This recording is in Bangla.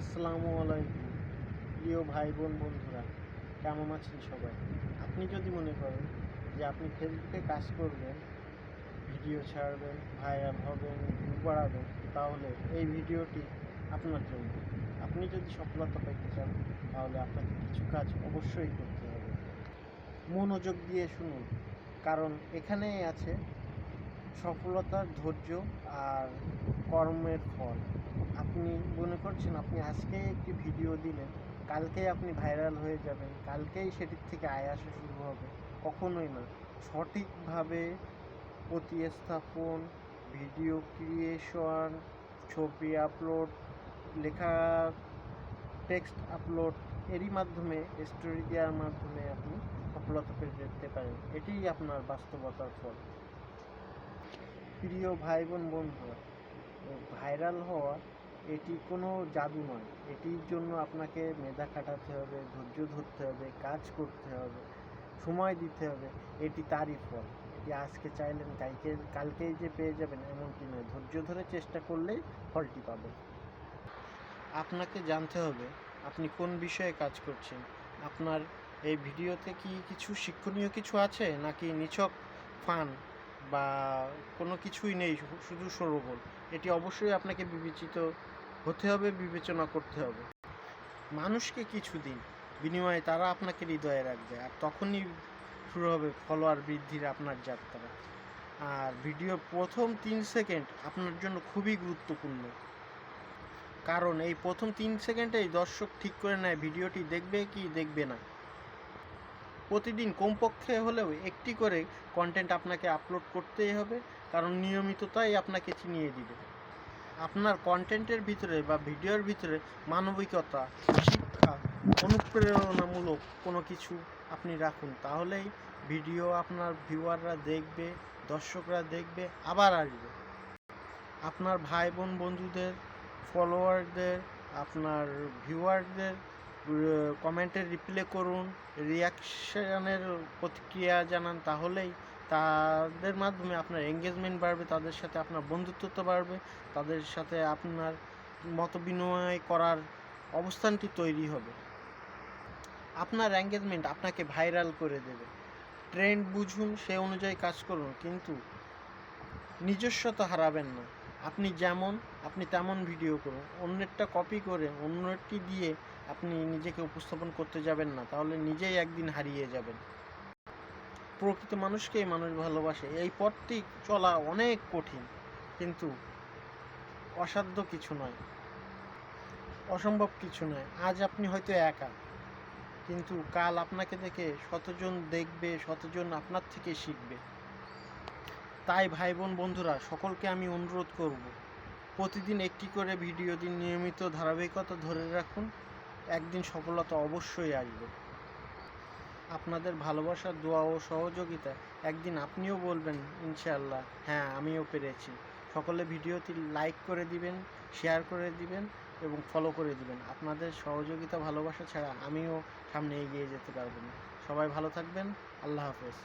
আসসালামু আলাইকুম প্রিয় ভাই বোন বন্ধুরা, কেমন আছেন সবাই? আপনি যদি মনে করেন যে আপনি ফেসবুকে কাজ করবেন, ভিডিও ছাড়বেন, ভাইরাল হবেন, ভিউ বাড়াবেন, তাহলে এই ভিডিওটি আপনার জন্য। আপনি যদি সফলতা পেতে চান তাহলে আপনাকে কিছু কাজ অবশ্যই করতে হবে। মনোযোগ দিয়ে শুনুন, কারণ এখানেই আছে সফলতার ধৈর্য আর কর্মের ফল। আপনি মনে করছেন আপনি আজকেই একটি ভিডিও দিলেন, কালকেই আপনি ভাইরাল হয়ে যাবেন, কালকেই সেটির থেকে আয় আসা শুরু হবে। কখনোই না। সঠিকভাবে প্রতিস্থাপন, ভিডিও ক্রিয়েশন, ছবি আপলোড, লেখা টেক্সট আপলোড, এরই মাধ্যমে, স্টোরি দেওয়ার মাধ্যমে আপনি সফলতা পেতে যেতে পারেন। এটিই আপনার বাস্তবতার ফল। প্রিয় ভাই বোন বন্ধুরা, ভাইরাল হওয়া এটি কোনো জাদু নয়। এটির জন্য আপনাকে মেধা খাটাতে হবে, ধৈর্য ধরতে হবে, কাজ করতে হবে, সময় দিতে হবে। এটি তারই ফল। এটি আজকে চাইলেন কালকেই যে পেয়ে যাবেন এমনটি নয়। ধৈর্য ধরে চেষ্টা করলেই ফলটি পাবেন। আপনাকে জানতে হবে আপনি কোন বিষয়ে কাজ করছেন। আপনার এই ভিডিওতে কি কিছু শিক্ষণীয় কিছু আছে, নাকি নিছক ফান বা কোনো কিছুই নেই, শুধু শোরগোল? এটি অবশ্যই আপনাকে বিবেচিত হতে হবে, বিবেচনা করতে হবে। মানুষকে কিছু দিন, বিনিময়ে তারা আপনাকে হৃদয়ে রাখবে, আর তখনই শুরু হবে ফলোয়ার বৃদ্ধির আপনার যাত্রা। আর ভিডিওর প্রথম 3 সেকেন্ড আপনার জন্য খুবই গুরুত্বপূর্ণ, কারণ এই প্রথম 3 সেকেন্ডেই দর্শক ঠিক করে নেয় ভিডিওটি দেখবে কি দেখবে না। প্রতিদিন কমপক্ষে হলেও একটি করে কন্টেন্ট আপনাকে আপলোড করতেই হবে, কারণ নিয়মিততাই আপনাকে চিনিয়ে দিবে। আপনার কন্টেন্টের ভিতরে বা ভিডিওর ভিতরে মানবিকতা, শিক্ষা, অনুপ্রেরণামূলক কোনো কিছু আপনি রাখুন, তাহলেই ভিডিও আপনার ভিউয়াররা দেখবে, দর্শকরা দেখবে, আবার আসবে। আপনার ভাই বোন বন্ধুদের, ফলোয়ারদের, আপনার ভিউয়ারদের কমেন্টের রিপ্লাই করুন, রিয়াকশানের প্রতিক্রিয়া জানান, তাহলেই তাদের মাধ্যমে আপনার এঙ্গেজমেন্ট বাড়বে, তাদের সাথে আপনার বন্ধুত্বতা বাড়বে, তাদের সাথে আপনার মত বিনিময় করার অবস্থানটি তৈরি হবে। আপনার এঙ্গেজমেন্ট আপনাকে ভাইরাল করে দেবে। ট্রেন্ড বুঝুন, সে অনুযায়ী কাজ করুন, কিন্তু নিজস্বতা হারাবেন না। আপনি যেমন, আপনি তেমন ভিডিও করুন। অন্যেরটা কপি করে, অন্যেরটি দিয়ে আপনি নিজেকে উপস্থাপন করতে যাবেন না, তাহলে নিজেই একদিন হারিয়ে যাবেন। প্রকৃত মানুষকেই মানুষ ভালোবাসে। এই পথটি চলা অনেক কঠিন, কিন্তু অসাধ্য কিছু নয়, অসম্ভব কিছু নয়। আজ আপনি হয়তো একা, কিন্তু কাল আপনাকে দেখে শতজন দেখবে, শতজন আপনার থেকে শিখবে। তাই ভাই বোন বন্ধুরা, সকলকে আমি অনুরোধ করব, প্রতিদিন একটি করে ভিডিও দিন, নিয়মিত ধারাবাহিকতা ধরে রাখুন, একদিন সফলতা অবশ্যই আসবে। আপনাদের ভালোবাসা, দোয়া ও সহযোগিতা একদিন আপনিও বলবেন ইনশাআল্লাহ, হ্যাঁ আমিও পেরেছি। সকলে ভিডিওটি লাইক করে দিবেন, শেয়ার করে দিবেন এবং ফলো করে দিবেন। আপনাদের সহযোগিতা, ভালোবাসা ছাড়া আমিও সামনে এগিয়ে যেতে পারবো না। সবাই ভালো থাকবেন। আল্লাহ হাফেজ।